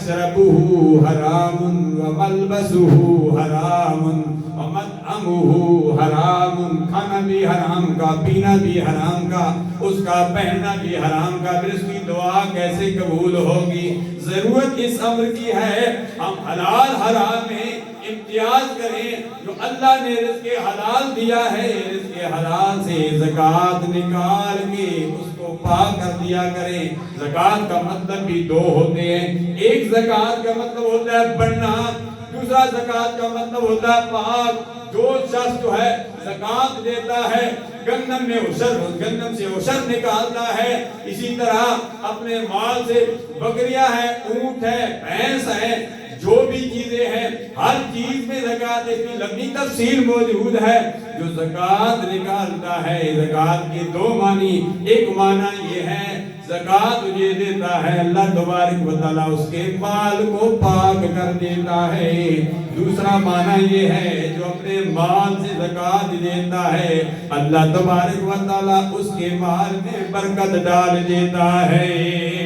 مشربہ حرام وملبسہ حرام ومطعمہ حرام، کھانا بھی حرام کا، پینا بھی حرام کا، اس کا پہننا بھی حرام کا، پھر اس کی دعا کیسے قبول ہوگی؟ ضرورت اس امر کی ہے ہم حلال حرام میں امتیاز کریں۔ جو اللہ نے رزق حلال دیا ہے، رزق حلال سے زکوٰۃ نکال کے اس کو پاک کر دیا کریں۔ زکوٰۃ کا مطلب بھی دو ہوتے ہیں، ایک زکوٰۃ کا مطلب ہوتا ہے بڑھنا، دوسرا زکوٰۃ کا مطلب ہوتا ہے پاک۔ جو شخص جو ہے زکوٰۃ دیتا ہے، گندم میں عشر، گندم سے عشر نکالتا ہے، اسی طرح اپنے مال سے بکریاں ہیں، اونٹ ہے، بھینس ہے، جو بھی چیزیں ہیں، ہر چیز میں زکوٰۃ، اس کی لمبی تفصیل موجود ہے۔ جو زکوٰۃ نکالتا ہے، زکوٰۃ کے دو معنی، ایک معنی یہ ہے زکوٰۃ یہ دیتا ہے اللہ تبارک و تعالیٰ اس کے مال کو پاک کر دیتا ہے، دوسرا معنی یہ ہے جو اپنے مال سے زکوٰۃ دیتا ہے اللہ تبارک و تعالیٰ اس کے مال میں برکت ڈال دیتا ہے۔